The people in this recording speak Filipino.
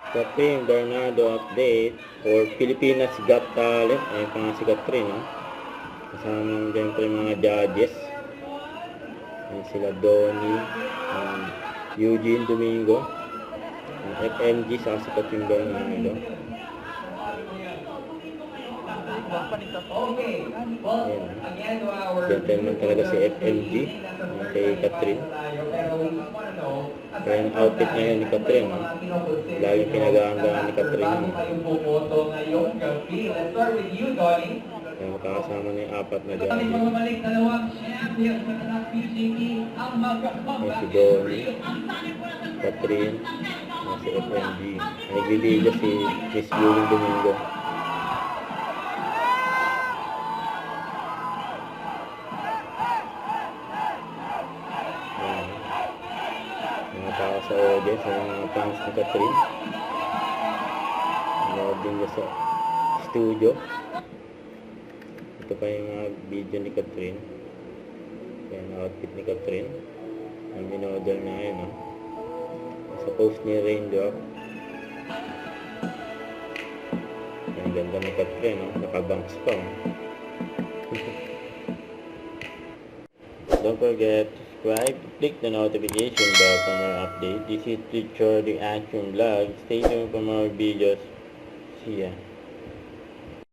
Catherine Bernardo update for Pilipinas Got Talent. Ayun pa nga si Catherine, no? Kasama naman dyan pa yung mga judges. Ayun sila Donnie, Eugene Domingo, FMG, saka si Catherine Bernardo. Ayun. Gentleman talaga si FMG, kay Catherine. Kaya yung outfit ngayon ni Catherine, no? Laging pinag-aanggaan ni Catherine. Kaya makakasama na yung apat na dyan. Si Donnie, Catherine, si FMG. Nagbibigay si Miss Eugene Domingo. Mga tao sa audience, mga fans ni Catherine. Nanood din niya sa studio. Ito pa yung mga video ni Catherine. Yan, outfit ni Catherine. Ang minodel na yun, no? Sa post ni Raindrop. Ang ganda ni Catherine, no? Nakabanks pa, no? Don't forget to subscribe, click the notification bell for more updates. This is Richard Reaction Vlog. Stay tuned for more videos. See ya.